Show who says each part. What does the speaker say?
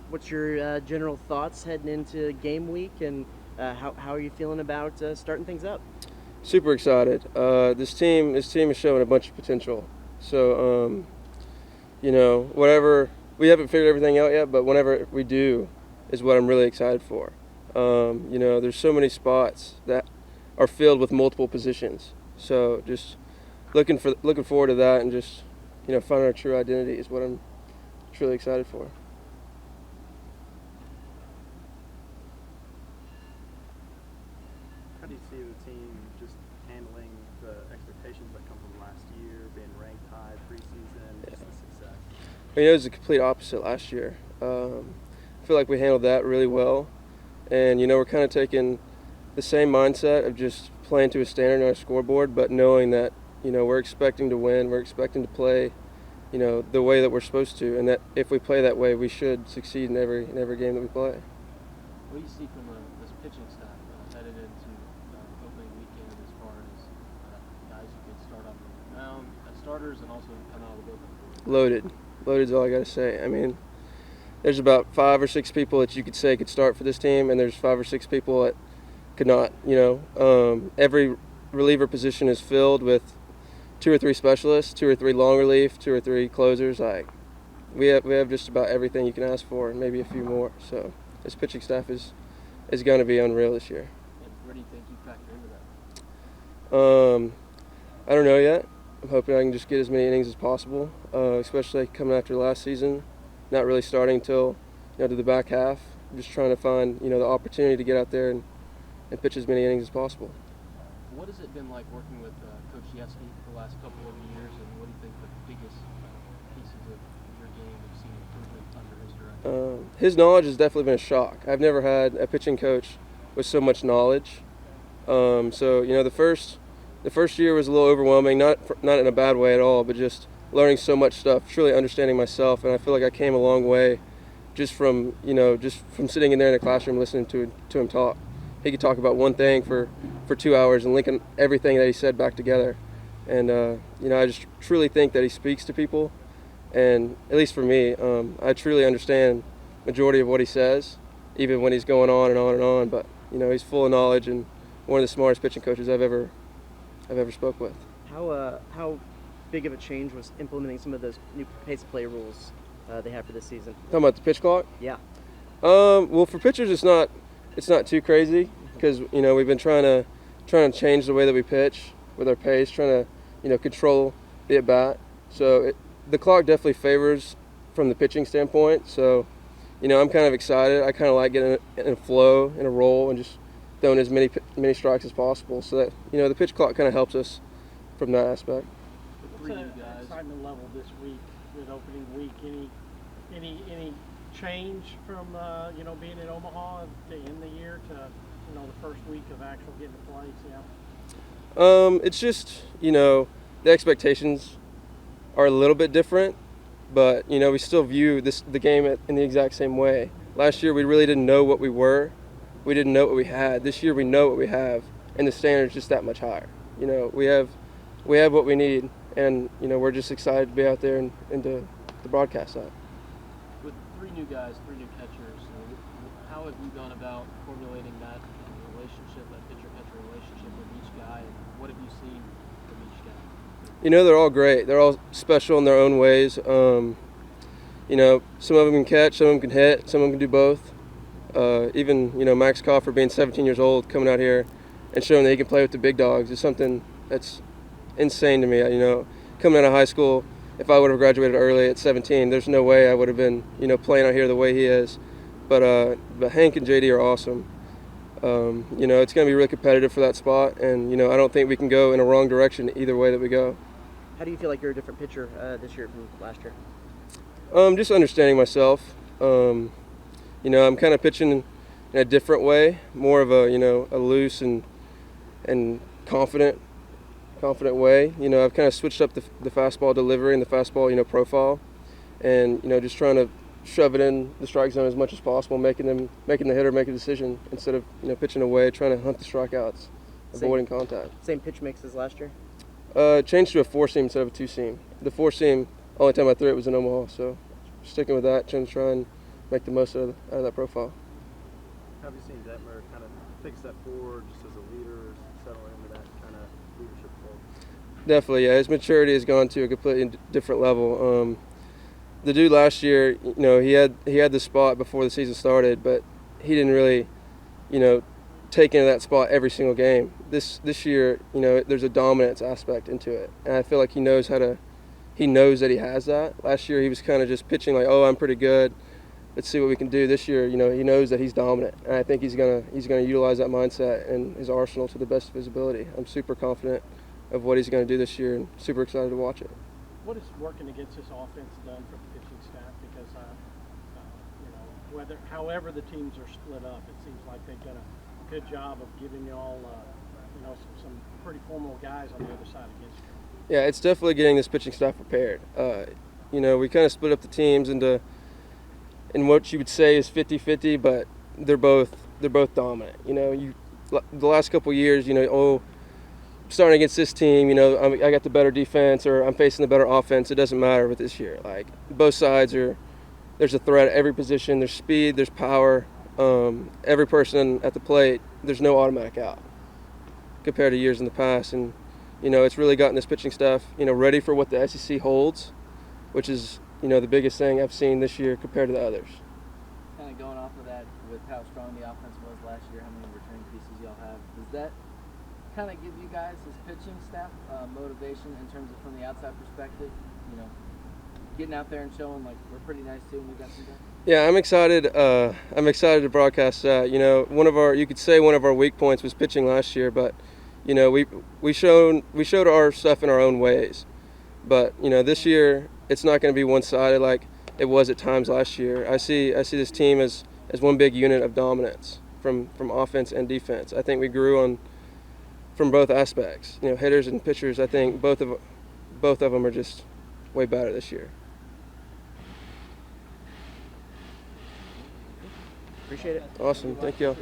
Speaker 1: what's your general thoughts heading into game week, and how are you feeling about starting things up?
Speaker 2: Super excited. This team is showing a bunch of potential. So, whatever, we haven't figured everything out yet, but whenever we do, is what I'm really excited for. There's so many spots that are filled with multiple positions. So just looking forward to that, and just finding our true identity is what I'm truly excited for.
Speaker 3: How do you see the team just handling the expectations that come from last year, being ranked high preseason, just the success?
Speaker 2: It was the complete opposite last year. I feel like we handled that really well, and we're kind of taking the same mindset of just playing to a standard on our scoreboard, but knowing that we're expecting to win, we're expecting to play the way that we're supposed to, and that if we play that way, we should succeed in every game that we play.
Speaker 4: What do you see from this pitching staff headed into opening weekend, as far as guys who could start on the mound as starters and also come out of the bullpen?
Speaker 2: Loaded is all I got to say. I mean, there's about 5 or 6 people that you could say could start for this team, and there's 5 or 6 people that could not. Every reliever position is filled with 2 or 3 specialists, 2 or 3 long relief, 2 or 3 closers. Like we have just about everything you can ask for, and maybe a few more. So this pitching staff is going to be unreal this year.
Speaker 4: And where do you think you factor into that?
Speaker 2: I don't know yet. I'm hoping I can just get as many innings as possible, especially coming after last season. Not really starting until to the back half. I'm just trying to find the opportunity to get out there and pitch as many innings as possible.
Speaker 4: What has it been like working with Coach Yevsky for the last couple of years, and what do you think the biggest pieces of your game have seen improvement under his direction?
Speaker 2: His knowledge has definitely been a shock. I've never had a pitching coach with so much knowledge. The first year was a little overwhelming, not in a bad way at all, but just learning so much stuff, truly understanding myself, and I feel like I came a long way just from sitting in there in the classroom listening to him talk. He could talk about one thing for 2 hours and linking everything that he said back together. And, I just truly think that he speaks to people. And at least for me, I truly understand majority of what he says, even when he's going on and on and on. But, he's full of knowledge and one of the smartest pitching coaches I've ever spoke with.
Speaker 1: How big of a change was implementing some of those new pace of play rules they have for this season?
Speaker 2: Talking about the pitch clock?
Speaker 1: Yeah.
Speaker 2: Well, for pitchers, it's not too crazy, because we've been trying to change the way that we pitch with our pace, trying to control the at bat. So the clock definitely favors from the pitching standpoint. So I'm kind of excited. I kind of like getting in a flow, in a roll, and just throwing as many strikes as possible. So that the pitch clock kind of helps us from that aspect.
Speaker 5: What's the excitement level this week with opening week? Any change from being in Omaha to end the year to the first week of actual getting to play?
Speaker 2: It's just the expectations are a little bit different, but we still view the game in the exact same way. Last year we really didn't know what we were. We didn't know what we had. This year we know what we have, and the standard's just that much higher. We have what we need, and we're just excited to be out there and to broadcast that.
Speaker 4: With 3 new guys, 3 new catchers, how have you gone about formulating that relationship, that pitcher-catcher relationship with each guy, and what have you seen from each guy?
Speaker 2: They're all great. They're all special in their own ways. Some of them can catch, some of them can hit, some of them can do both. Even Max Coffer, being 17 years old, coming out here and showing that he can play with the big dogs is something that's insane to me. Coming out of high school, if I would have graduated early at 17, there's no way I would have been playing out here the way he is. But Hank and JD are awesome. It's going to be really competitive for that spot, and I don't think we can go in a wrong direction either way that we go.
Speaker 1: How do you feel like you're a different pitcher this year from last year?
Speaker 2: Just understanding myself. I'm kind of pitching in a different way, more of a loose and confident way. I've kind of switched up the fastball delivery and the fastball profile, and just trying to shove it in the strike zone as much as possible, making the hitter make a decision instead of pitching away, trying to hunt the strikeouts, avoiding contact.
Speaker 1: Same pitch mix as last year?
Speaker 2: Changed to a 4-seam instead of a 2-seam. The 4-seam, only time I threw it was in Omaha, so sticking with that, trying to make the most out of that profile.
Speaker 3: Have you seen Detmer kind of take a step forward just as a leader, settle into that kind of leadership role?
Speaker 2: Definitely, yeah. His maturity has gone to a completely different level. The dude last year, he had the spot before the season started, but he didn't really, take into that spot every single game. This year, there's a dominance aspect into it, and I feel like he knows that he has that. Last year, he was kind of just pitching like, "Oh, I'm pretty good. Let's see what we can do." This year, he knows that he's dominant, and I think he's gonna utilize that mindset and his arsenal to the best of his ability. I'm super confident of what he's going to do this year, and super excited to watch it.
Speaker 5: What is working against this offense done for the pitching staff? Because however the teams are split up, it seems like they've done a good job of giving y'all some pretty formidable guys on the other side against you.
Speaker 2: Yeah, it's definitely getting this pitching staff prepared. We kind of split up the teams in what you would say is 50-50, but they're both dominant. The last couple of years, starting against this team, I got the better defense or I'm facing the better offense. It doesn't matter with this year. Like, both sides there's a threat at every position. There's speed, there's power. Every person at the plate, there's no automatic out compared to years in the past. And, it's really gotten this pitching staff, ready for what the SEC holds, which is, the biggest thing I've seen this year compared to the others.
Speaker 6: Kind of going off of that, with how strong the offense was last year, how many return pieces y'all have, does that kind of give you guys as pitching staff motivation in terms of from the outside perspective, getting out there and showing like we're pretty nice too and we got some guys?
Speaker 2: Yeah, I'm excited. I'm excited to broadcast that. You could say one of our weak points was pitching last year, but we showed our stuff in our own ways. But this year it's not going to be one-sided like it was at times last year. I see this team as one big unit of dominance from offense and defense. I think we grew from both aspects. Hitters and pitchers. I think both of them are just way better this year.
Speaker 1: Appreciate it.
Speaker 2: Awesome. Thank you.